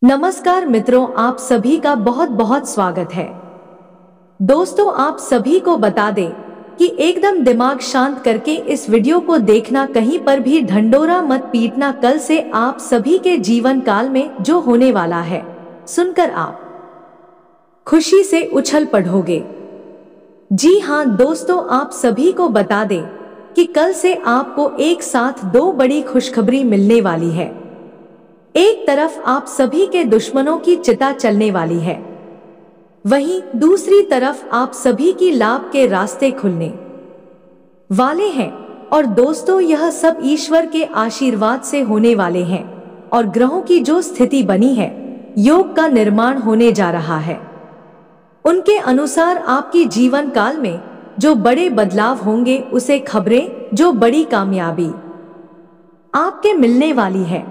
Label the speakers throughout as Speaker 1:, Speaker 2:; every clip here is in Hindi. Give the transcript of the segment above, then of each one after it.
Speaker 1: नमस्कार मित्रों, आप सभी का बहुत बहुत स्वागत है। दोस्तों, आप सभी को बता दें कि एकदम दिमाग शांत करके इस वीडियो को देखना, कहीं पर भी ढंढोरा मत पीटना। कल से आप सभी के जीवन काल में जो होने वाला है, सुनकर आप खुशी से उछल पड़ोगे। जी हाँ दोस्तों, आप सभी को बता दें कि कल से आपको एक साथ दो बड़ी खुशखबरी मिलने वाली है। एक तरफ आप सभी के दुश्मनों की चिता चलने वाली है, वहीं दूसरी तरफ आप सभी की लाभ के रास्ते खुलने वाले हैं। और दोस्तों, यह सब ईश्वर के आशीर्वाद से होने वाले हैं और ग्रहों की जो स्थिति बनी है, योग का निर्माण होने जा रहा है। उनके अनुसार आपकी जीवन काल में जो बड़े बदलाव होंगे, उसे खबरें, जो बड़ी कामयाबी आपके मिलने वाली है,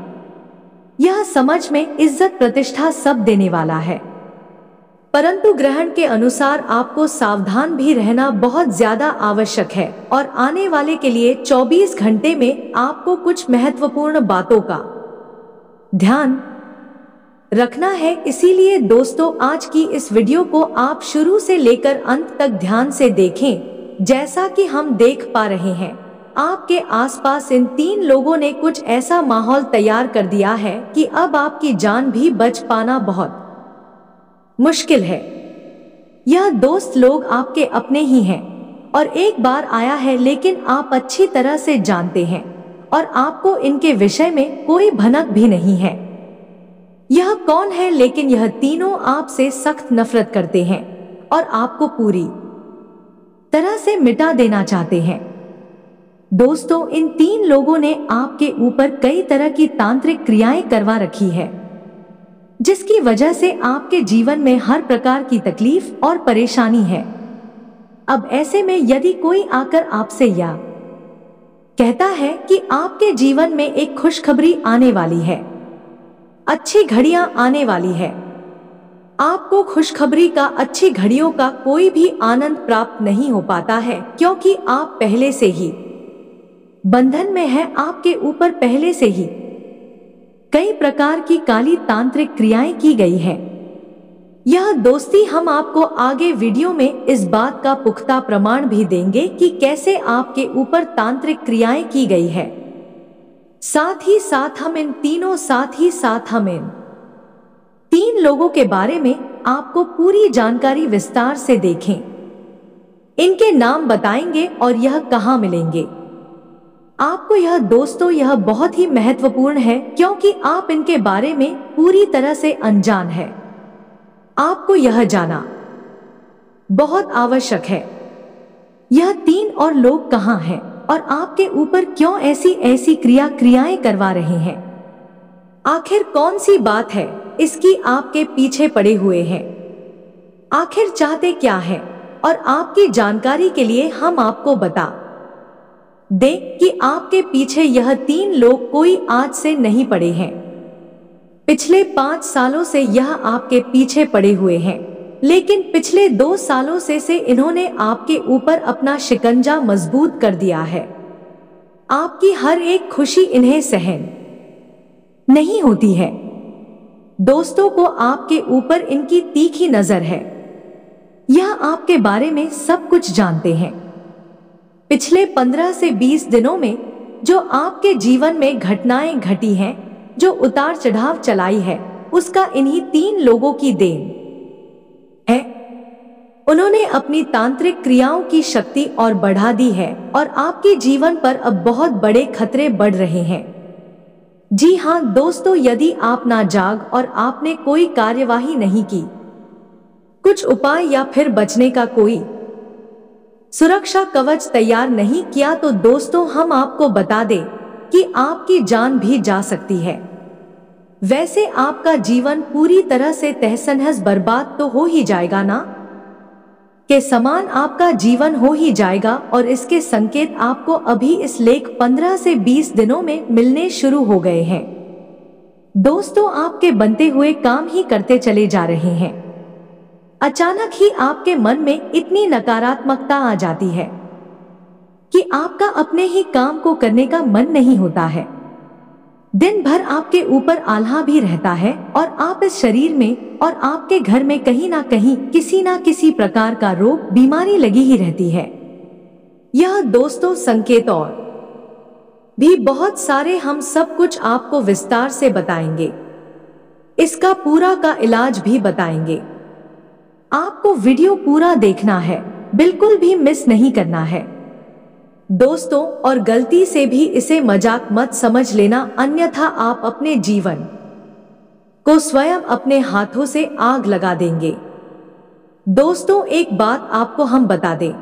Speaker 1: यह समझ में इज्जत प्रतिष्ठा सब देने वाला है। परंतु ग्रहण के अनुसार आपको सावधान भी रहना बहुत ज्यादा आवश्यक है और आने वाले के लिए 24 घंटे में आपको कुछ महत्वपूर्ण बातों का ध्यान रखना है। इसीलिए दोस्तों, आज की इस वीडियो को आप शुरू से लेकर अंत तक ध्यान से देखें। जैसा कि हम देख पा रहे हैं, आपके आसपास इन तीन लोगों ने कुछ ऐसा माहौल तैयार कर दिया है कि अब आपकी जान भी बच पाना बहुत मुश्किल है। यह दोस्त लोग आपके अपने ही हैं और एक बार आया है, लेकिन आप अच्छी तरह से जानते हैं और आपको इनके विषय में कोई भनक भी नहीं है। यह कौन है? लेकिन यह तीनों आपसे सख्त नफरत करते हैं और आपको पूरी तरह से मिटा देना चाहते हैं। दोस्तों, इन तीन लोगों ने आपके ऊपर कई तरह की तांत्रिक क्रियाएं करवा रखी है, जिसकी वजह से आपके जीवन में हर प्रकार की तकलीफ और परेशानी है। अब ऐसे में यदि कोई आकर आपसे या कहता है कि आपके जीवन में एक खुशखबरी आने वाली है, अच्छी घड़ियां आने वाली है, आपको खुशखबरी का, अच्छी घड़ियों का कोई भी आनंद प्राप्त नहीं हो पाता है, क्योंकि आप पहले से ही बंधन में है। आपके ऊपर पहले से ही कई प्रकार की काली तांत्रिक क्रियाएं की गई हैं। यह दोस्ती हम आपको आगे वीडियो में इस बात का पुख्ता प्रमाण भी देंगे कि कैसे आपके ऊपर तांत्रिक क्रियाएं की गई है। साथ ही साथ हम इन तीन लोगों के बारे में आपको पूरी जानकारी विस्तार से देखें। इनके नाम बताएंगे और यह कहां मिलेंगे आपको। यह दोस्तों, यह बहुत ही महत्वपूर्ण है, क्योंकि आप इनके बारे में पूरी तरह से अनजान है। आपको यह जाना बहुत आवश्यक है। यह तीन और लोग कहां हैं और आपके ऊपर क्यों ऐसी क्रियाएं करवा रहे हैं? आखिर कौन सी बात है इसकी आपके पीछे पड़े हुए हैं? आखिर चाहते क्या है? और आपकी जानकारी के लिए हम आपको बता दें कि आपके पीछे यह तीन लोग कोई आज से नहीं पड़े हैं। पिछले 5 सालों से यह आपके पीछे पड़े हुए हैं, लेकिन पिछले 2 सालों से इन्होंने आपके ऊपर अपना शिकंजा मजबूत कर दिया है। आपकी हर एक खुशी इन्हें सहन नहीं होती है। दोस्तों को आपके ऊपर इनकी तीखी नजर है। यह आपके बारे में सब कुछ जानते हैं। पिछले 15 से 20 दिनों में जो आपके जीवन में घटनाएं घटी हैं, जो उतार चढ़ाव चलाई है, उसका इन्हीं तीन लोगों की देन है। उन्होंने अपनी तांत्रिक क्रियाओं की शक्ति और बढ़ा दी है और आपके जीवन पर अब बहुत बड़े खतरे बढ़ रहे हैं। जी हाँ दोस्तों, यदि आप ना जाग और आपने कोई कार्यवाही नहीं की, कुछ उपाय या फिर बचने का कोई सुरक्षा कवच तैयार नहीं किया, तो दोस्तों हम आपको बता दें कि आपकी जान भी जा सकती है। वैसे आपका जीवन पूरी तरह से तहस-नहस बर्बाद तो हो ही जाएगा ना, के समान आपका जीवन हो ही जाएगा। और इसके संकेत आपको अभी इस लेख 15 से 20 दिनों में मिलने शुरू हो गए हैं। दोस्तों, आपके बनते हुए काम ही करते चले जा रहे हैं। अचानक ही आपके मन में इतनी नकारात्मकता आ जाती है कि आपका अपने ही काम को करने का मन नहीं होता है। दिन भर आपके ऊपर आल्हा भी रहता है और आप इस शरीर में और आपके घर में कहीं ना कहीं किसी ना किसी प्रकार का रोग बीमारी लगी ही रहती है। यह दोस्तों संकेत और भी बहुत सारे हम सब कुछ आपको विस्तार से बताएंगे। इसका पूरा का इलाज भी बताएंगे। आपको वीडियो पूरा देखना है, बिल्कुल भी मिस नहीं करना है दोस्तों। और गलती से भी इसे मजाक मत समझ लेना, अन्यथा आप अपने जीवन को स्वयं अपने हाथों से आग लगा देंगे। दोस्तों एक बात आपको हम बता दें,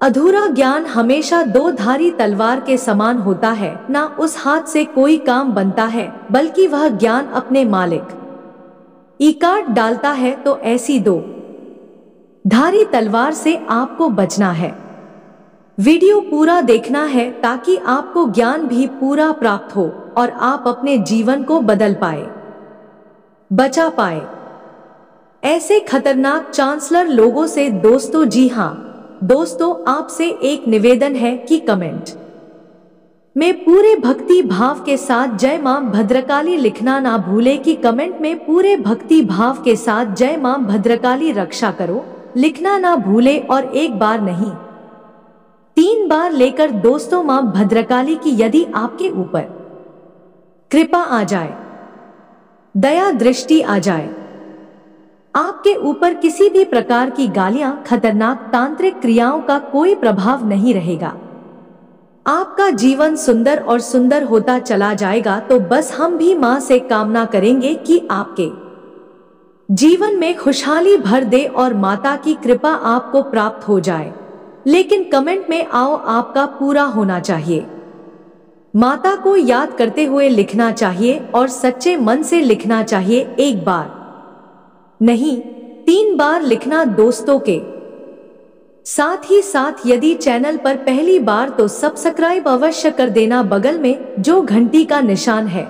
Speaker 1: अधूरा ज्ञान हमेशा दो धारी तलवार के समान होता है। ना उस हाथ से कोई काम बनता है, बल्कि वह ज्ञान अपने मालिक ई काट डालता है। तो ऐसी दो धारी तलवार से आपको बचना है। वीडियो पूरा देखना है ताकि आपको ज्ञान भी पूरा प्राप्त हो और आप अपने जीवन को बदल पाए, बचा पाए ऐसे खतरनाक चांसलर लोगों से। दोस्तों जी हाँ दोस्तों, आपसे एक निवेदन है कि कमेंट में पूरे भक्ति भाव के साथ जय मां भद्रकाली लिखना ना भूले कि कमेंट में पूरे भक्ति भाव के साथ जय मां भद्रकाली रक्षा करो लिखना ना भूले। और एक बार नहीं 3 बार लेकर दोस्तों मां भद्रकाली की यदि आपके ऊपर कृपा आ जाए, दया दृष्टि आ जाए, आपके ऊपर किसी भी प्रकार की गालियां, खतरनाक तांत्रिक क्रियाओं का कोई प्रभाव नहीं रहेगा, आपका जीवन सुंदर और सुंदर होता चला जाएगा। तो बस हम भी मां से कामना करेंगे कि आपके जीवन में खुशहाली भर दे और माता की कृपा आपको प्राप्त हो जाए। लेकिन कमेंट में आओ आपका पूरा होना चाहिए, माता को याद करते हुए लिखना चाहिए और सच्चे मन से लिखना चाहिए। एक बार नहीं 3 बार लिखना दोस्तों के साथ ही साथ यदि चैनल पर पहली बार तो सब्सक्राइब अवश्य कर देना, बगल में जो घंटी का निशान है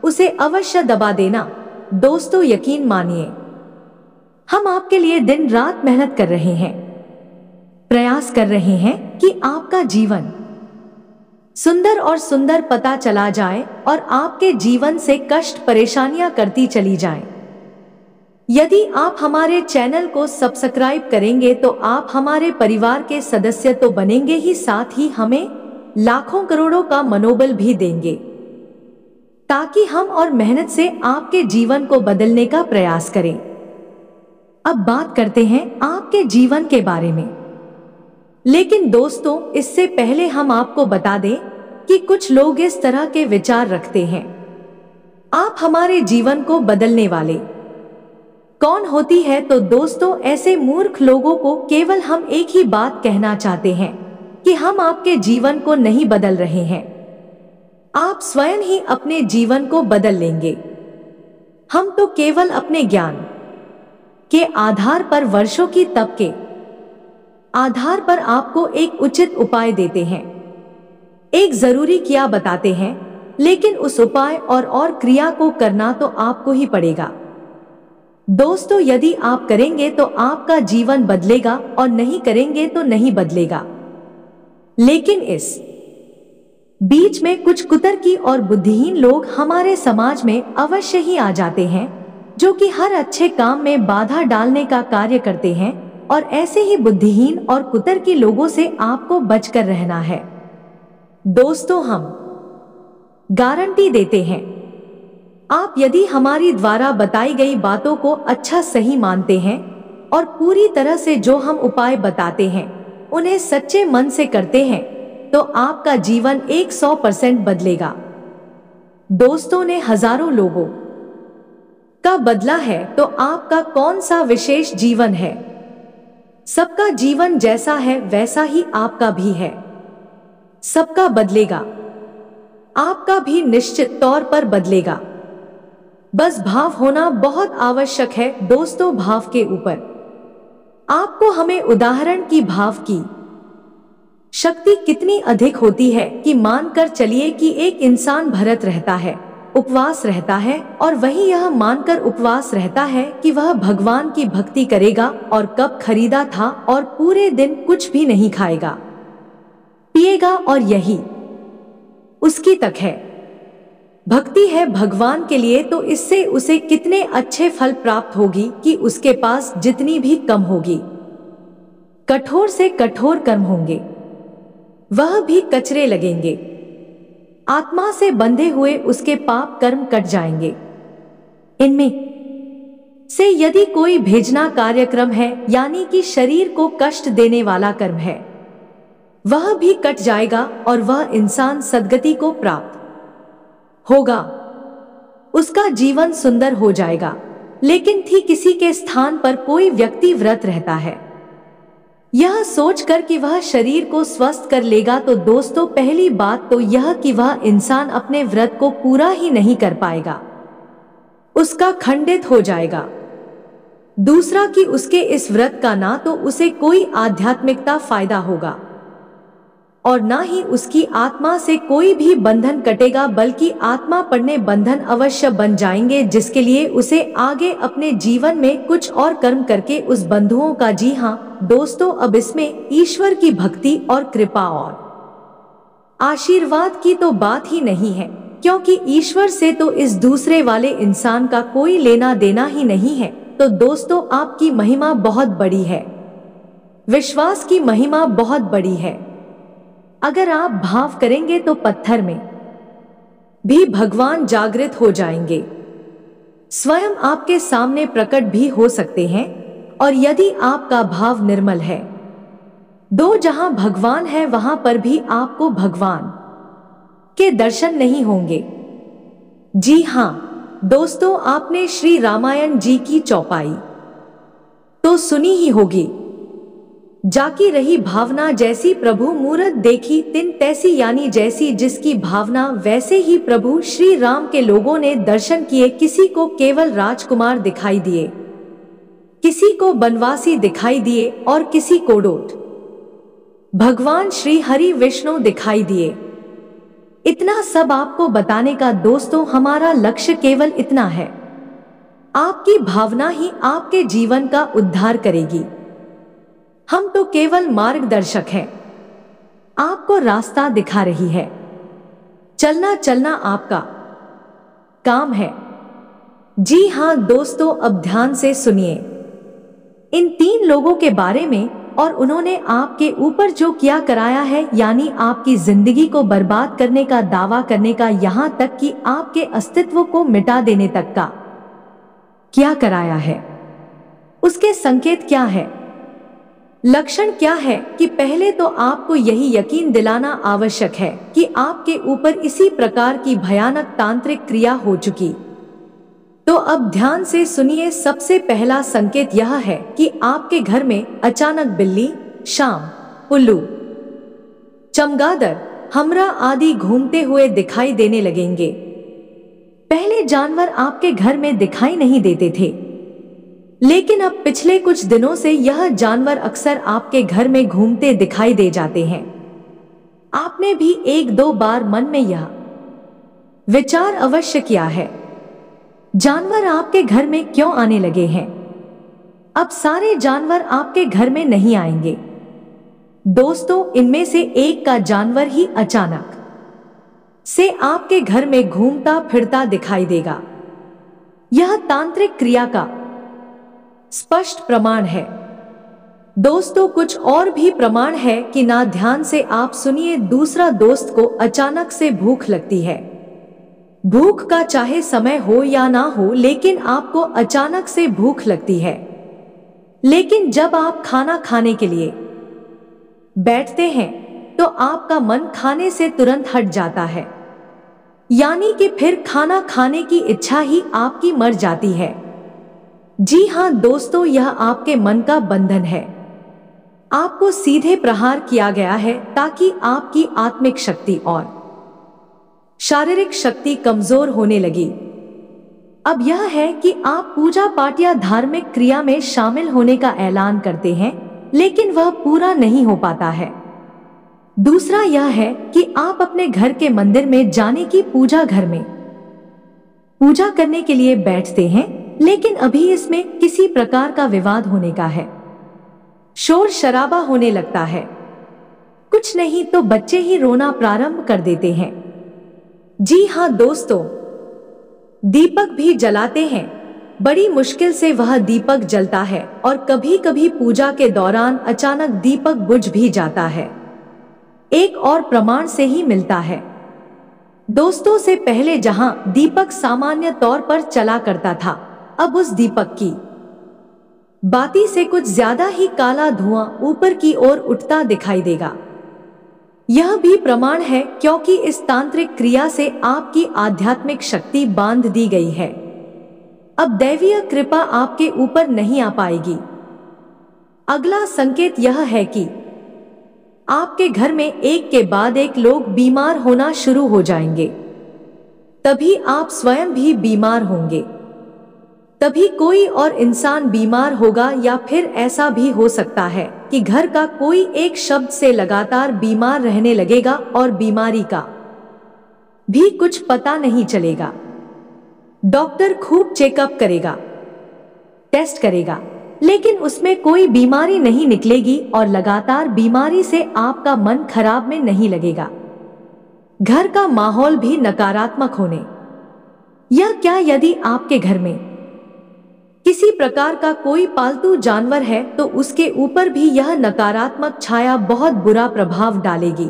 Speaker 1: उसे अवश्य दबा देना। दोस्तों यकीन मानिए हम आपके लिए दिन रात मेहनत कर रहे हैं, प्रयास कर रहे हैं कि आपका जीवन सुंदर और सुंदर पता चला जाए और आपके जीवन से कष्ट परेशानियां करती चली जाएं। यदि आप हमारे चैनल को सब्सक्राइब करेंगे तो आप हमारे परिवार के सदस्य तो बनेंगे ही, साथ ही हमें लाखों करोड़ों का मनोबल भी देंगे ताकि हम और मेहनत से आपके जीवन को बदलने का प्रयास करें। अब बात करते हैं आपके जीवन के बारे में, लेकिन दोस्तों इससे पहले हम आपको बता दें कि कुछ लोग इस तरह के विचार रखते हैं, आप हमारे जीवन को बदलने वाले कौन होती है। तो दोस्तों ऐसे मूर्ख लोगों को केवल हम एक ही बात कहना चाहते हैं कि हम आपके जीवन को नहीं बदल रहे हैं, आप स्वयं ही अपने जीवन को बदल लेंगे। हम तो केवल अपने ज्ञान के आधार पर, वर्षों की तप के आधार पर आपको एक उचित उपाय देते हैं, एक जरूरी क्रिया बताते हैं, लेकिन उस उपाय और क्रिया को करना तो आपको ही पड़ेगा। दोस्तों यदि आप करेंगे तो आपका जीवन बदलेगा और नहीं करेंगे तो नहीं बदलेगा। लेकिन इस बीच में कुछ कुतर्की और बुद्धिहीन लोग हमारे समाज में अवश्य ही आ जाते हैं, जो कि हर अच्छे काम में बाधा डालने का कार्य करते हैं। और ऐसे ही बुद्धिहीन और कुतर्की लोगों से आपको बचकर रहना है। दोस्तों हम गारंटी देते हैं, आप यदि हमारी द्वारा बताई गई बातों को अच्छा सही मानते हैं और पूरी तरह से जो हम उपाय बताते हैं उन्हें सच्चे मन से करते हैं, तो आपका जीवन 100% बदलेगा। दोस्तों ने हजारों लोगों का बदला है, तो आपका कौन सा विशेष जीवन है? सबका जीवन जैसा है वैसा ही आपका भी है, सबका बदलेगा, आपका भी निश्चित तौर पर बदलेगा। बस भाव होना बहुत आवश्यक है। दोस्तों भाव के ऊपर आपको हमें उदाहरण की भाव की शक्ति कितनी अधिक होती है कि मानकर चलिए कि एक इंसान व्रत रहता है, उपवास रहता है, और वही यह मानकर उपवास रहता है कि वह भगवान की भक्ति करेगा और कप खरीदा था और पूरे दिन कुछ भी नहीं खाएगा पिएगा और यही उसकी तक है। भक्ति है भगवान के लिए तो इससे उसे कितने अच्छे फल प्राप्त होगी कि उसके पास जितनी भी कम होगी। कठोर से कठोर कर्म होंगे, वह भी कचरे लगेंगे। आत्मा से बंधे हुए उसके पाप कर्म कट जाएंगे। इनमें से यदि कोई भेजना कार्यक्रम है यानी कि शरीर को कष्ट देने वाला कर्म है, वह भी कट जाएगा और वह इंसान सद्गति को प्राप्त होगा। उसका जीवन सुंदर हो जाएगा। लेकिन किसी के स्थान पर कोई व्यक्ति व्रत रहता है, यह सोचकर कि वह शरीर को स्वस्थ कर लेगा, तो दोस्तों पहली बात तो यह कि वह इंसान अपने व्रत को पूरा ही नहीं कर पाएगा, उसका खंडित हो जाएगा। दूसरा कि उसके इस व्रत का ना तो उसे कोई आध्यात्मिकता फायदा होगा और ना ही उसकी आत्मा से कोई भी बंधन कटेगा, बल्कि आत्मा पड़ने बंधन अवश्य बन जाएंगे, जिसके लिए उसे आगे अपने जीवन में कुछ और कर्म करके उस बंधुओं का, जी हाँ दोस्तों, अब इसमें ईश्वर की भक्ति और कृपा और आशीर्वाद की तो बात ही नहीं है, क्योंकि ईश्वर से तो इस दूसरे वाले इंसान का कोई लेना देना ही नहीं है। तो दोस्तों आपकी महिमा बहुत बड़ी है, विश्वास की महिमा बहुत बड़ी है। अगर आप भाव करेंगे तो पत्थर में भी भगवान जागृत हो जाएंगे, स्वयं आपके सामने प्रकट भी हो सकते हैं। और यदि आपका भाव निर्मल है, दो जहां भगवान है वहां पर भी आपको भगवान के दर्शन नहीं होंगे। जी हाँ दोस्तों, आपने श्री रामायण जी की चौपाई तो सुनी ही होगी, जाकी रही भावना जैसी प्रभु मूरत देखी तिन तैसी, यानी जैसी जिसकी भावना वैसे ही प्रभु श्री राम के लोगों ने दर्शन किए। किसी को केवल राजकुमार दिखाई दिए, किसी को बनवासी दिखाई दिए और किसी को डोट भगवान श्री हरि विष्णु दिखाई दिए। इतना सब आपको बताने का दोस्तों हमारा लक्ष्य केवल इतना है, आपकी भावना ही आपके जीवन का उद्धार करेगी। हम तो केवल मार्गदर्शक हैं, आपको रास्ता दिखा रही है, चलना चलना आपका काम है। जी हाँ दोस्तों, अब ध्यान से सुनिए इन तीन लोगों के बारे में और उन्होंने आपके ऊपर जो किया कराया है, यानी आपकी जिंदगी को बर्बाद करने का दावा करने का, यहां तक कि आपके अस्तित्व को मिटा देने तक का क्या कराया है। उसके संकेत क्या है, लक्षण क्या है कि पहले तो आपको यही यकीन दिलाना आवश्यक है कि आपके ऊपर इसी प्रकार की भयानक तांत्रिक क्रिया हो चुकी। तो अब ध्यान से सुनिए, सबसे पहला संकेत यह है कि आपके घर में अचानक बिल्ली, शाम, उल्लू, चमगादड़, हमरा आदि घूमते हुए दिखाई देने लगेंगे। पहले जानवर आपके घर में दिखाई नहीं देते थे, लेकिन अब पिछले कुछ दिनों से यह जानवर अक्सर आपके घर में घूमते दिखाई दे जाते हैं। आपने भी एक दो बार मन में यह विचार अवश्य किया है, जानवर आपके घर में क्यों आने लगे हैं। अब सारे जानवर आपके घर में नहीं आएंगे दोस्तों, इनमें से एक का जानवर ही अचानक से आपके घर में घूमता फिरता दिखाई देगा। यह तांत्रिक क्रिया का स्पष्ट प्रमाण है दोस्तों। कुछ और भी प्रमाण है कि ना, ध्यान से आप सुनिए। दूसरा, दोस्त को अचानक से भूख लगती है, भूख का चाहे समय हो या ना हो, लेकिन आपको अचानक से भूख लगती है। लेकिन जब आप खाना खाने के लिए बैठते हैं तो आपका मन खाने से तुरंत हट जाता है, यानी कि फिर खाना खाने की इच्छा ही आपकी मर जाती है। जी हाँ दोस्तों, यह आपके मन का बंधन है, आपको सीधे प्रहार किया गया है ताकि आपकी आत्मिक शक्ति और शारीरिक शक्ति कमजोर होने लगी। अब यह है कि आप पूजा पाठ या धार्मिक क्रिया में शामिल होने का ऐलान करते हैं, लेकिन वह पूरा नहीं हो पाता है। दूसरा यह है कि आप अपने घर के मंदिर में जाने की, पूजा घर में पूजा करने के लिए बैठते हैं, लेकिन अभी इसमें किसी प्रकार का विवाद होने का है, शोर शराबा होने लगता है, कुछ नहीं तो बच्चे ही रोना प्रारंभ कर देते हैं। जी हाँ दोस्तों, दीपक भी जलाते हैं। बड़ी मुश्किल से वह दीपक जलता है और कभी कभी पूजा के दौरान अचानक दीपक बुझ भी जाता है। एक और प्रमाण से ही मिलता है। दोस्तों, से पहले जहां दीपक सामान्य तौर पर चला करता था, अब उस दीपक की बाती से कुछ ज्यादा ही काला धुआं ऊपर की ओर उठता दिखाई देगा। यह भी प्रमाण है क्योंकि इस तांत्रिक क्रिया से आपकी आध्यात्मिक शक्ति बांध दी गई है। अब दैवीय कृपा आपके ऊपर नहीं आ पाएगी। अगला संकेत यह है कि आपके घर में एक के बाद एक लोग बीमार होना शुरू हो जाएंगे। तभी आप स्वयं भी बीमार होंगे। तभी कोई और इंसान बीमार होगा, या फिर ऐसा भी हो सकता है कि घर का कोई एक शब्द से लगातार बीमार रहने लगेगा और बीमारी का भी कुछ पता नहीं चलेगा। डॉक्टर खूब चेकअप करेगा, टेस्ट करेगा, लेकिन उसमें कोई बीमारी नहीं निकलेगी और लगातार बीमारी से आपका मन खराब में नहीं लगेगा। घर का माहौल भी नकारात्मक होने, या क्या यदि आपके घर में किसी प्रकार का कोई पालतू जानवर है तो उसके ऊपर भी यह नकारात्मक छाया बहुत बुरा प्रभाव डालेगी।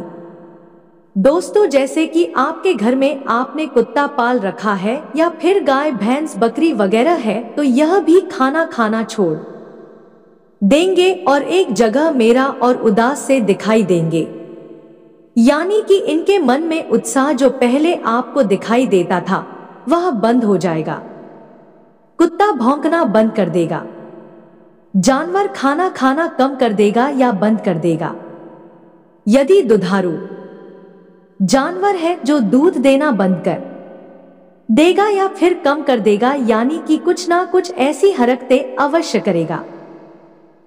Speaker 1: दोस्तों, जैसे कि आपके घर में आपने कुत्ता पाल रखा है या फिर गाय भैंस बकरी वगैरह है, तो यह भी खाना खाना छोड़ देंगे और एक जगह मेरा और उदास से दिखाई देंगे। यानी कि इनके मन में उत्साह जो पहले आपको दिखाई देता था वह बंद हो जाएगा। कुत्ता भौंकना बंद कर देगा, जानवर खाना खाना कम कर देगा या बंद कर देगा। यदि दुधारू जानवर है जो दूध देना बंद कर देगा या फिर कम कर देगा, यानी कि कुछ ना कुछ ऐसी हरकतें अवश्य करेगा।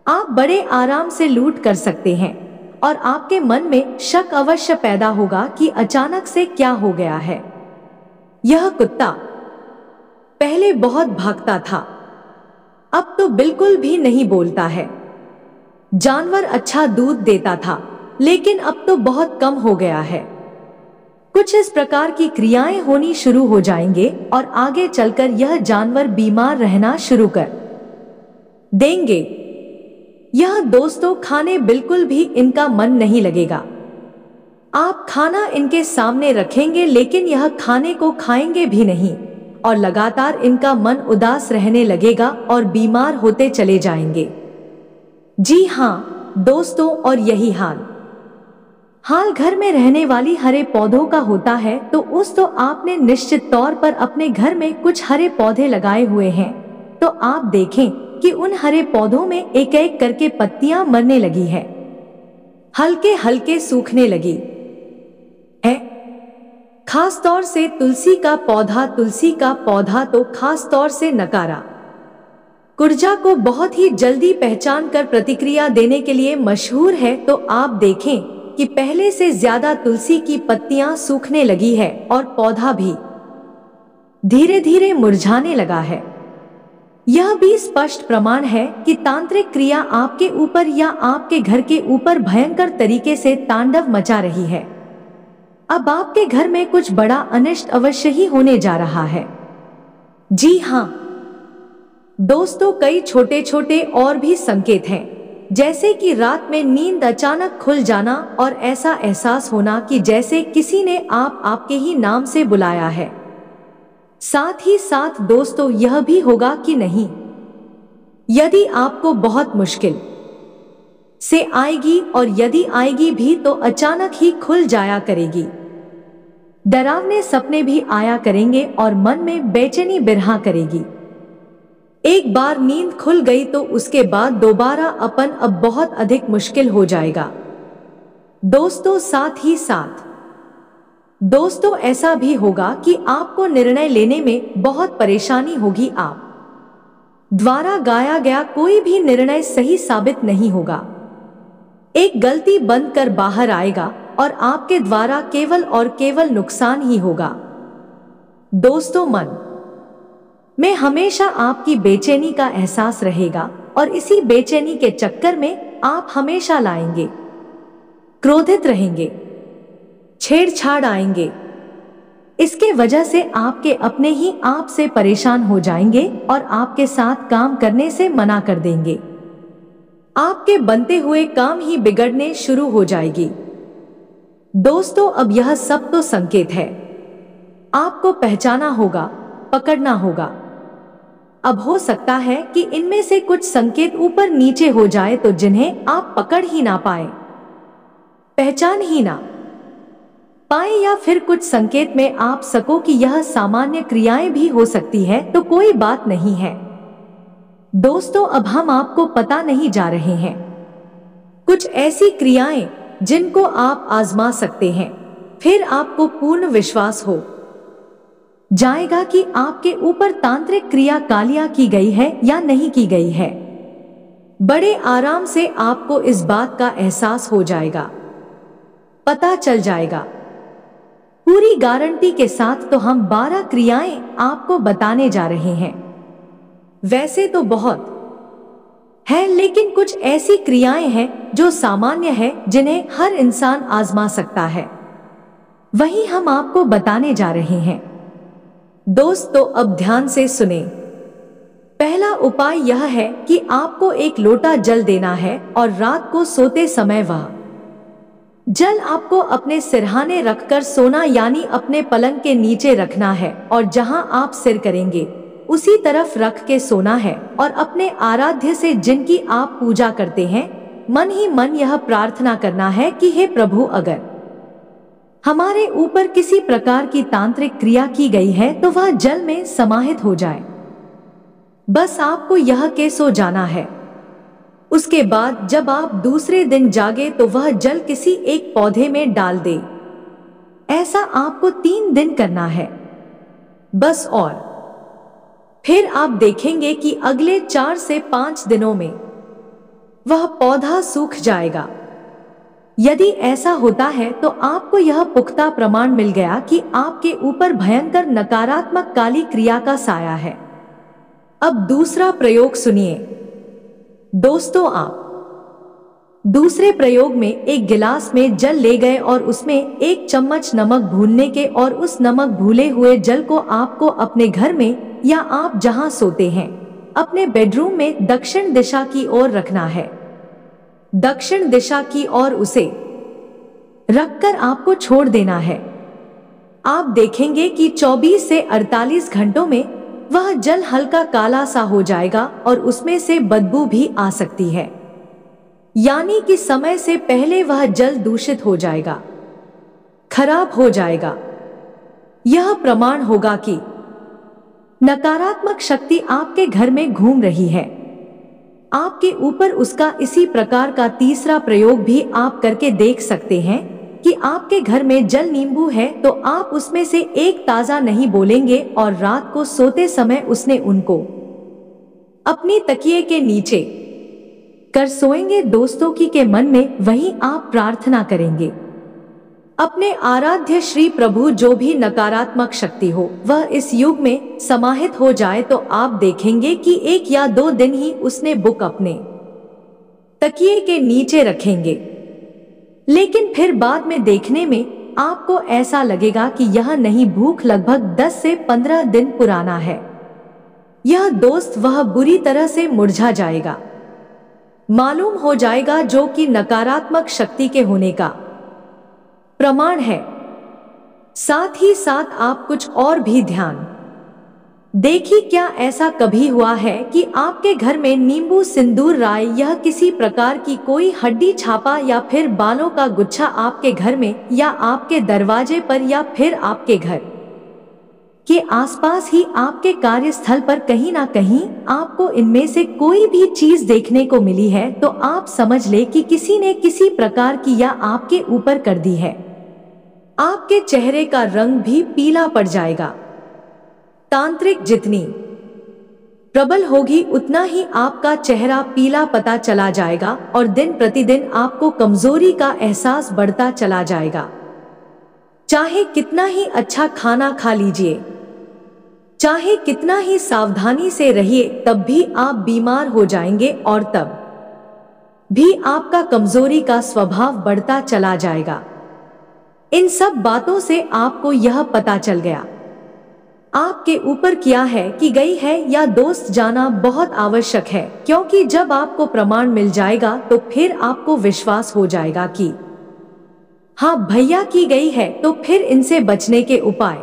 Speaker 1: आप बड़े आराम से लूट कर सकते हैं और आपके मन में शक अवश्य पैदा होगा कि अचानक से क्या हो गया है। यह कुत्ता पहले बहुत भागता था, अब तो बिल्कुल भी नहीं बोलता है। जानवर अच्छा दूध देता था, लेकिन अब तो बहुत कम हो गया है। कुछ इस प्रकार की क्रियाएं होनी शुरू हो जाएंगे और आगे चलकर यह जानवर बीमार रहना शुरू कर देंगे। यह दोस्तों, खाने बिल्कुल भी इनका मन नहीं लगेगा। आप खाना इनके सामने रखेंगे लेकिन यह खाने को खाएंगे भी नहीं और लगातार इनका मन उदास रहने लगेगा और बीमार होते चले जाएंगे। जी हाँ दोस्तों, और यही हाल घर में रहने वाली हरे पौधों का होता है। तो आपने निश्चित तौर पर अपने घर में कुछ हरे पौधे लगाए हुए हैं, तो आप देखें कि उन हरे पौधों में एक एक करके पत्तियां मरने लगी है, हल्के हल्के सूखने लगी है। खास तौर से तुलसी का पौधा तो खास तौर से नकारा कुर्जा को बहुत ही जल्दी पहचान कर प्रतिक्रिया देने के लिए मशहूर है। तो आप देखें कि पहले से ज्यादा तुलसी की पत्तियां सूखने लगी है और पौधा भी धीरे धीरे मुरझाने लगा है। यह भी स्पष्ट प्रमाण है कि तांत्रिक क्रिया आपके ऊपर या आपके घर के ऊपर भयंकर तरीके से तांडव मचा रही है। अब आपके घर में कुछ बड़ा अनिष्ट अवश्य ही होने जा रहा है। जी हाँ दोस्तों, कई छोटे छोटे और भी संकेत हैं, जैसे कि रात में नींद अचानक खुल जाना और ऐसा एहसास होना कि जैसे किसी ने आपके ही नाम से बुलाया है। साथ ही साथ दोस्तों, यह भी होगा कि नहीं, यदि आपको बहुत मुश्किल से आएगी और यदि आएगी भी तो अचानक ही खुल जाया करेगी। डरावने सपने भी आया करेंगे और मन में बेचैनी बिरहा करेगी। एक बार नींद खुल गई तो उसके बाद दोबारा अब बहुत अधिक मुश्किल हो जाएगा। दोस्तों, साथ ही साथ दोस्तों ऐसा भी होगा कि आपको निर्णय लेने में बहुत परेशानी होगी। आप द्वारा गाया गया कोई भी निर्णय सही साबित नहीं होगा। एक गलती बंद कर बाहर आएगा और आपके द्वारा केवल और केवल नुकसान ही होगा। दोस्तों, मन में हमेशा आपकी बेचैनी का एहसास रहेगा और इसी बेचैनी के चक्कर में आप हमेशा लाएंगे, क्रोधित रहेंगे, छेड़छाड़ आएंगे, इसके वजह से आपके अपने ही आप से परेशान हो जाएंगे और आपके साथ काम करने से मना कर देंगे। आपके बनते हुए काम ही बिगड़ने शुरू हो जाएगी। दोस्तों, अब यह सब तो संकेत है, आपको पहचाना होगा, पकड़ना होगा। अब हो सकता है कि इनमें से कुछ संकेत ऊपर नीचे हो जाए तो जिन्हें आप पकड़ ही ना पाए, पहचान ही ना पाए, या फिर कुछ संकेत में आप सको कि यह सामान्य क्रियाएं भी हो सकती है तो कोई बात नहीं है। दोस्तों, अब हम आपको पता नहीं जा रहे हैं कुछ ऐसी क्रियाएं जिनको आप आजमा सकते हैं, फिर आपको पूर्ण विश्वास हो जाएगा कि आपके ऊपर तांत्रिक क्रिया कालिया की गई है या नहीं की गई है। बड़े आराम से आपको इस बात का एहसास हो जाएगा, पता चल जाएगा। पूरी गारंटी के साथ तो हम 12 क्रियाएं आपको बताने जा रहे हैं। वैसे तो बहुत है, लेकिन कुछ ऐसी क्रियाएं हैं जो सामान्य है, जिन्हें हर इंसान आजमा सकता है, वही हम आपको बताने जा रहे हैं। दोस्तों, अब ध्यान से सुने। पहला उपाय यह है कि आपको एक लोटा जल देना है और रात को सोते समय वह जल आपको अपने सिरहाने रखकर सोना, यानी अपने पलंग के नीचे रखना है और जहां आप सिर करेंगे उसी तरफ रख के सोना है और अपने आराध्य से, जिनकी आप पूजा करते हैं, मन ही मन यह प्रार्थना करना है कि हे प्रभु, अगर हमारे ऊपर किसी प्रकार की तांत्रिक क्रिया की गई है तो वह जल में समाहित हो जाए। बस आपको यह के सो जाना है। उसके बाद जब आप दूसरे दिन जागे तो वह जल किसी एक पौधे में डाल दे। ऐसा आपको 3 दिन करना है बस, और फिर आप देखेंगे कि अगले 4 से 5 दिनों में वह पौधा सूख जाएगा। यदि ऐसा होता है तो आपको यह पुख्ता प्रमाण मिल गया कि आपके ऊपर भयंकर नकारात्मक काली क्रिया का साया है। अब दूसरा प्रयोग सुनिए। दोस्तों, आप दूसरे प्रयोग में एक गिलास में जल ले गए और उसमें 1 चम्मच नमक भूनने के, और उस नमक भूले हुए जल को आपको अपने घर में या आप जहां सोते हैं अपने बेडरूम में दक्षिण दिशा की ओर रखना है। दक्षिण दिशा की ओर उसे रखकर आपको छोड़ देना है। आप देखेंगे कि 24 से 48 घंटों में वह जल हल्का काला सा हो जाएगा और उसमें से बदबू भी आ सकती है, यानी कि समय से पहले वह जल दूषित हो जाएगा, खराब हो जाएगा। यह प्रमाण होगा कि नकारात्मक शक्ति आपके घर में घूम रही है। आपके ऊपर उसका इसी प्रकार का तीसरा प्रयोग भी आप करके देख सकते हैं कि आपके घर में जल नींबू है तो आप उसमें से एक ताजा नहीं बोलेंगे और रात को सोते समय उसने उनको अपनी तकिए के नीचे कर सोएंगे। दोस्तों की के मन में वही आप प्रार्थना करेंगे, अपने आराध्य श्री प्रभु जो भी नकारात्मक शक्ति हो वह इस युग में समाहित हो जाए, तो आप देखेंगे कि 1 या 2 दिन ही उसने बुक अपने तकिए के नीचे रखेंगे। लेकिन फिर बाद में देखने में आपको ऐसा लगेगा कि यह नहीं भूख लगभग 10 से 15 दिन पुराना है। यह दोस्त वह बुरी तरह से मुरझा जाएगा, मालूम हो जाएगा, जो कि नकारात्मक शक्ति के होने का प्रमाण है। साथ ही साथ आप कुछ और भी ध्यान देखिए, क्या ऐसा कभी हुआ है कि आपके घर में नींबू, सिंदूर, राय, यह किसी प्रकार की कोई हड्डी छापा या फिर बालों का गुच्छा आपके घर में या आपके दरवाजे पर या फिर आपके घर के आसपास ही आपके कार्यस्थल पर कहीं ना कहीं आपको इनमें से कोई भी चीज देखने को मिली है, तो आप समझ ले कि किसी ने किसी प्रकार की या आपके ऊपर कर दी है। आपके चेहरे का रंग भी पीला पड़ जाएगा। तांत्रिक जितनी प्रबल होगी उतना ही आपका चेहरा पीला पता चला जाएगा और दिन प्रतिदिन आपको कमजोरी का एहसास बढ़ता चला जाएगा। चाहे कितना ही अच्छा खाना खा लीजिए, चाहे कितना ही सावधानी से रहिए, तब भी आप बीमार हो जाएंगे और तब भी आपका कमजोरी का स्वभाव बढ़ता चला जाएगा। इन सब बातों से आपको यह पता चल गया आपके ऊपर क्या है कि गई है या दोस्त जाना बहुत आवश्यक है, क्योंकि जब आपको प्रमाण मिल जाएगा तो फिर आपको विश्वास हो जाएगा कि हाँ भैया की गई है, तो फिर इनसे बचने के उपाय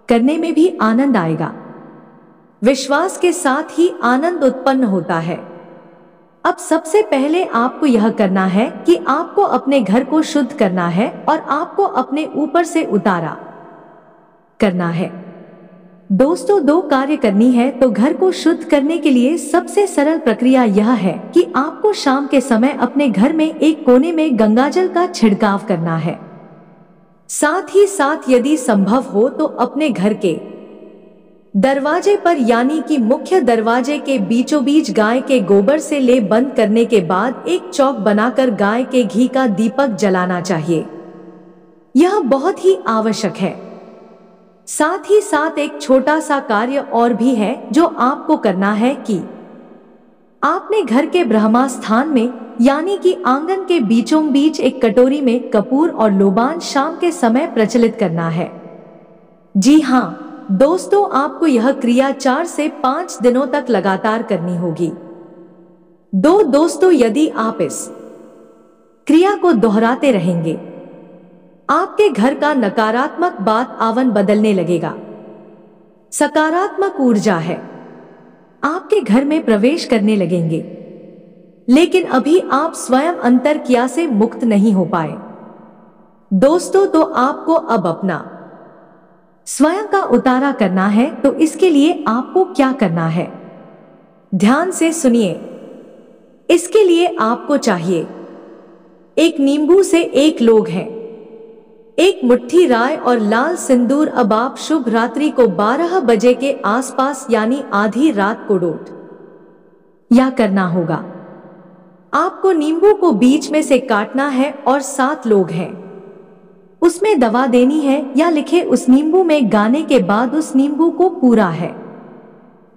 Speaker 1: करने में भी आनंद आएगा। विश्वास के साथ ही आनंद उत्पन्न होता है। अब सबसे पहले आपको यह करना है कि आपको अपने घर को शुद्ध करना है और आपको अपने ऊपर से उतारा करना है। दोस्तों, दो कार्य करनी है तो घर को शुद्ध करने के लिए सबसे सरल प्रक्रिया यह है कि आपको शाम के समय अपने घर में एक कोने में गंगाजल का छिड़काव करना है। साथ ही साथ यदि संभव हो तो अपने घर के दरवाजे पर यानी कि मुख्य दरवाजे के बीचों बीच गाय के गोबर से लेप बंद करने के बाद एक चौक बनाकर गाय के घी का दीपक जलाना चाहिए। यह बहुत ही आवश्यक है। साथ ही साथ एक छोटा सा कार्य और भी है जो आपको करना है कि आपने घर के ब्रह्मा स्थान में यानी कि आंगन के बीचों बीच एक कटोरी में कपूर और लोबान शाम के समय प्रचलित करना है। जी हाँ दोस्तों, आपको यह क्रिया 4 से 5 दिनों तक लगातार करनी होगी। दोस्तों, यदि आप इस क्रिया को दोहराते रहेंगे, आपके घर का नकारात्मक वातावरण बदलने लगेगा। सकारात्मक ऊर्जा है आपके घर में प्रवेश करने लगेंगे। लेकिन अभी आप स्वयं अंतर्क्रिया से मुक्त नहीं हो पाए दोस्तों, तो आपको अब अपना स्वयं का उतारा करना है। तो इसके लिए आपको क्या करना है, ध्यान से सुनिए। इसके लिए आपको चाहिए एक नींबू से 1 लौंग है, 1 मुट्ठी राई और लाल सिंदूर। अब आप शुभ रात्रि को 12 बजे के आसपास यानी आधी रात को डोट या करना होगा। आपको नींबू को बीच में से काटना है और 7 लौंग हैं उसमें दबा देनी है या लिखे उस नींबू में गाने के बाद उस नींबू को पूरा है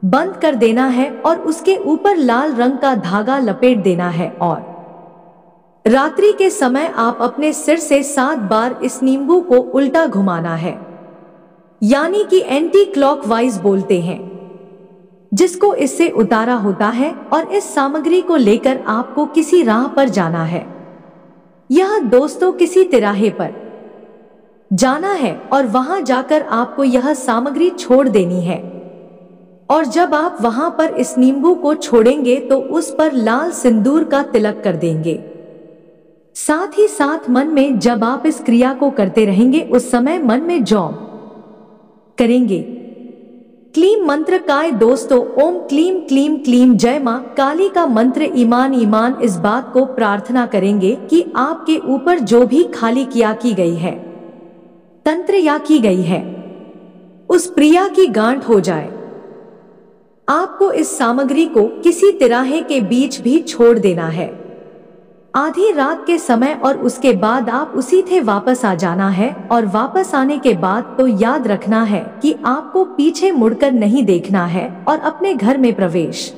Speaker 1: बंद कर देना है और उसके ऊपर लाल रंग का धागा लपेट देना है और रात्रि के समय आप अपने सिर से 7 बार इस नींबू को उल्टा घुमाना है, यानी कि एंटी क्लॉकवाइज बोलते हैं, जिसको इससे उतारा होता है। और इस सामग्री को लेकर आपको किसी राह पर जाना है। यह दोस्तों किसी तिराहे पर जाना है और वहां जाकर आपको यह सामग्री छोड़ देनी है। और जब आप वहां पर इस नींबू को छोड़ेंगे तो उस पर लाल सिंदूर का तिलक कर देंगे। साथ ही साथ मन में जब आप इस क्रिया को करते रहेंगे उस समय मन में जप करेंगे क्लीम मंत्र का। दोस्तों, ओम क्लीम क्लीम क्लीम जय मां काली का मंत्र ईमान ईमान। इस बात को प्रार्थना करेंगे कि आपके ऊपर जो भी खाली किया की गई है, तंत्र या की गई है, उस प्रिया की गांठ हो जाए। आपको इस सामग्री को किसी तिराहे के बीच भी छोड़ देना है आधी रात के समय और उसके बाद आप उसी थे वापस आ जाना है। और वापस आने के बाद तो याद रखना है कि आपको पीछे मुड़कर नहीं देखना है और अपने घर में प्रवेश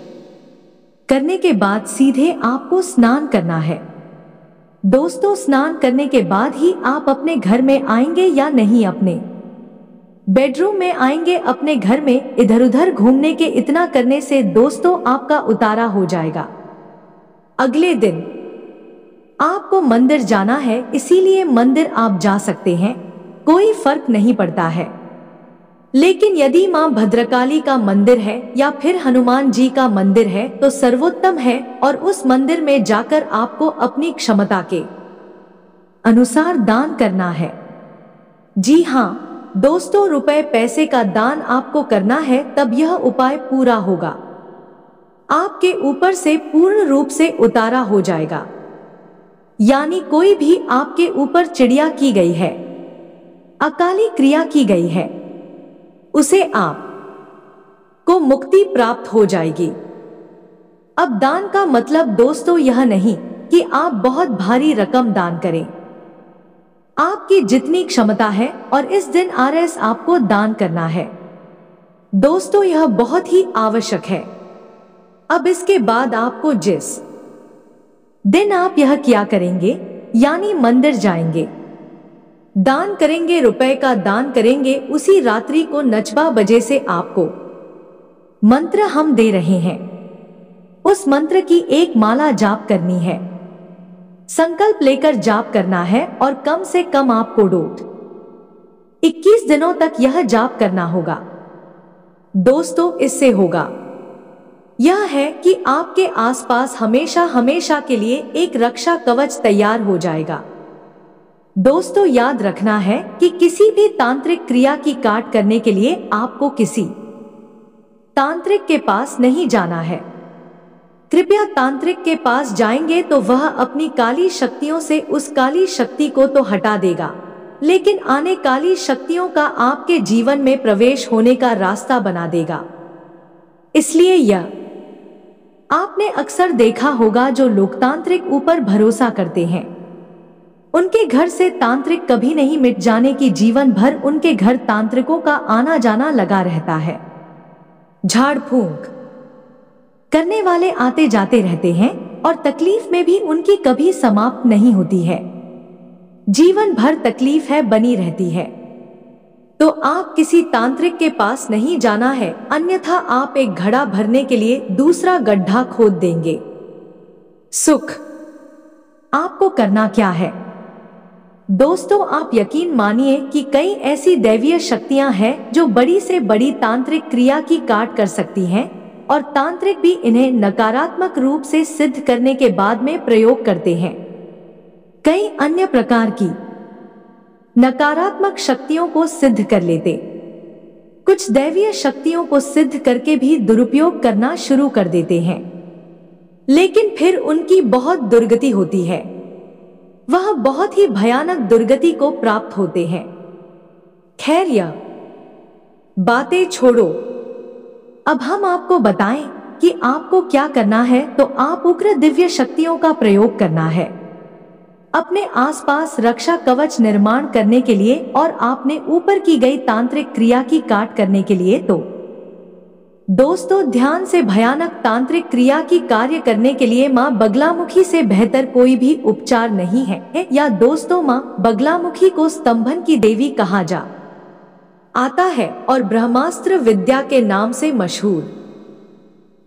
Speaker 1: करने के बाद सीधे आपको स्नान करना है। दोस्तों, स्नान करने के बाद ही आप अपने घर में आएंगे या नहीं अपने बेडरूम में आएंगे। अपने घर में इधर उधर घूमने के इतना करने से दोस्तों आपका उतारा हो जाएगा। अगले दिन आपको मंदिर जाना है, इसीलिए मंदिर आप जा सकते हैं, कोई फर्क नहीं पड़ता है। लेकिन यदि मां भद्रकाली का मंदिर है या फिर हनुमान जी का मंदिर है तो सर्वोत्तम है और उस मंदिर में जाकर आपको अपनी क्षमता के अनुसार दान करना है। जी हाँ दोस्तों, रुपए पैसे का दान आपको करना है, तब यह उपाय पूरा होगा। आपके ऊपर से पूर्ण रूप से उतारा हो जाएगा। यानी कोई भी आपके ऊपर चिड़िया की गई है, अकाली क्रिया की गई है, उसे आप को मुक्ति प्राप्त हो जाएगी। अब दान का मतलब दोस्तों यह नहीं कि आप बहुत भारी रकम दान करें, आपकी जितनी क्षमता है, और इस दिन आरएस आपको दान करना है। दोस्तों यह बहुत ही आवश्यक है। अब इसके बाद आपको जिस दिन आप यह क्या करेंगे, यानी मंदिर जाएंगे, दान करेंगे, रुपए का दान करेंगे, उसी रात्रि को नचबा बजे से आपको मंत्र हम दे रहे हैं। उस मंत्र की एक माला जाप करनी है, संकल्प लेकर जाप करना है और कम से कम आपको 21 दिनों तक यह जाप करना होगा। दोस्तों, इससे होगा यह है कि आपके आसपास हमेशा हमेशा के लिए एक रक्षा कवच तैयार हो जाएगा। दोस्तों, याद रखना है कि किसी भी तांत्रिक क्रिया की काट करने के लिए आपको किसी तांत्रिक के पास नहीं जाना है। कृपया तांत्रिक के पास जाएंगे तो वह अपनी काली शक्तियों से उस काली शक्ति को तो हटा देगा, लेकिन आने काली शक्तियों का आपके जीवन में प्रवेश होने का रास्ता बना देगा। इसलिए यह आपने अक्सर देखा होगा, जो लोकतांत्रिक ऊपर भरोसा करते हैं उनके घर से तांत्रिक कभी नहीं मिट जाने की, जीवन भर उनके घर तांत्रिकों का आना जाना लगा रहता है। झाड़ फूंक करने वाले आते जाते रहते हैं और तकलीफ में भी उनकी कभी समाप्त नहीं होती है। जीवन भर तकलीफ है बनी रहती है। तो आप किसी तांत्रिक के पास नहीं जाना है, अन्यथा आप एक घड़ा भरने के लिए दूसरा गड्ढा खोद देंगे। सुख आपको करना क्या है? दोस्तों, आप यकीन मानिए कि कई ऐसी दैवीय शक्तियां हैं जो बड़ी से बड़ी तांत्रिक क्रिया की काट कर सकती हैं और तांत्रिक भी इन्हें नकारात्मक रूप से सिद्ध करने के बाद में प्रयोग करते हैं। कई अन्य प्रकार की नकारात्मक शक्तियों को सिद्ध कर लेते, कुछ दैवीय शक्तियों को सिद्ध करके भी दुरुपयोग करना शुरू कर देते हैं, लेकिन फिर उनकी बहुत दुर्गति होती है। वह बहुत ही भयानक दुर्गति को प्राप्त होते हैं। खैर, यह बातें छोड़ो, अब हम आपको बताएं कि आपको क्या करना है। तो आप उग्र दिव्य शक्तियों का प्रयोग करना है अपने आसपास रक्षा कवच निर्माण करने के लिए और आपने ऊपर की गई तांत्रिक क्रिया की काट करने के लिए। तो दोस्तों, ध्यान से, भयानक तांत्रिक क्रिया की कार्य करने के लिए मां बगलामुखी से बेहतर कोई भी उपचार नहीं है। या दोस्तों, मां बगलामुखी को स्तंभन की देवी कहा जा आता है और ब्रह्मास्त्र विद्या के नाम से मशहूर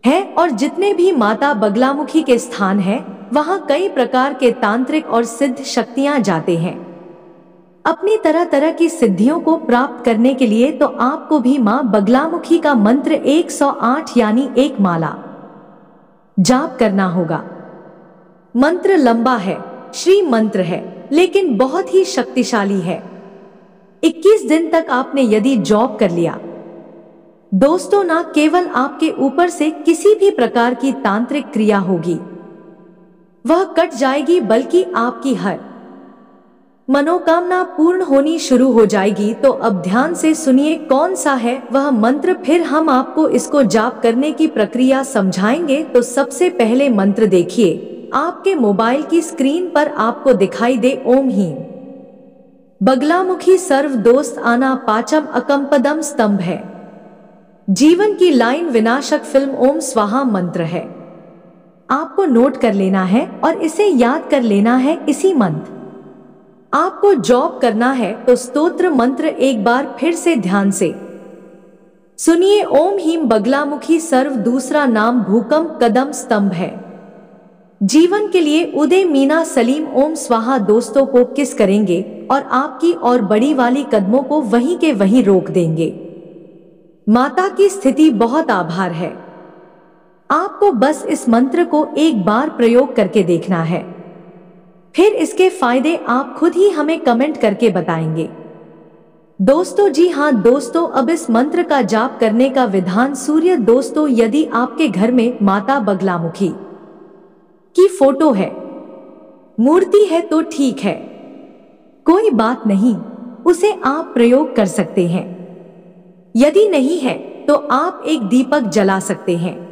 Speaker 1: है। और जितने भी माता बगलामुखी के स्थान हैं, वहां कई प्रकार के तांत्रिक और सिद्ध शक्तियां जाते हैं अपनी तरह तरह की सिद्धियों को प्राप्त करने के लिए। तो आपको भी मां बगलामुखी का मंत्र 108 यानी एक माला जाप करना होगा। मंत्र लंबा है, श्री मंत्र है, लेकिन बहुत ही शक्तिशाली है। 21 दिन तक आपने यदि जॉब कर लिया दोस्तों, ना केवल आपके ऊपर से किसी भी प्रकार की तांत्रिक क्रिया होगी वह कट जाएगी, बल्कि आपकी हर मनोकामना पूर्ण होनी शुरू हो जाएगी। तो अब ध्यान से सुनिए कौन सा है वह मंत्र, फिर हम आपको इसको जाप करने की प्रक्रिया समझाएंगे। तो सबसे पहले मंत्र देखिए, आपके मोबाइल की स्क्रीन पर आपको दिखाई दे ओम हीम बगलामुखी सर्व दोस्त आना पाचम अकंपदम स्तंभ है। जीवन की लाइन विनाशक फिल्म ओम स्वाहा मंत्र है। आपको नोट कर लेना है और इसे याद कर लेना है। इसी मंत्र आपको जॉब करना है। तो स्तोत्र मंत्र एक बार फिर से ध्यान से सुनिए, ओम हीम बगलामुखी सर्व, दूसरा नाम भूकंप कदम स्तंभ है। जीवन के लिए उदय मीना सलीम ओम स्वाहा। दोस्तों को किस करेंगे और आपकी और बड़ी वाली कदमों को वहीं के वहीं रोक देंगे। माता की स्थिति बहुत आभार है। आपको बस इस मंत्र को एक बार प्रयोग करके देखना है, फिर इसके फायदे आप खुद ही हमें कमेंट करके बताएंगे। दोस्तों, जी हां दोस्तों, अब इस मंत्र का जाप करने का विधान सूर्य। दोस्तों, यदि आपके घर में माता बगलामुखी की फोटो है, मूर्ति है तो ठीक है, कोई बात नहीं, उसे आप प्रयोग कर सकते हैं। यदि नहीं है तो आप एक दीपक जला सकते हैं।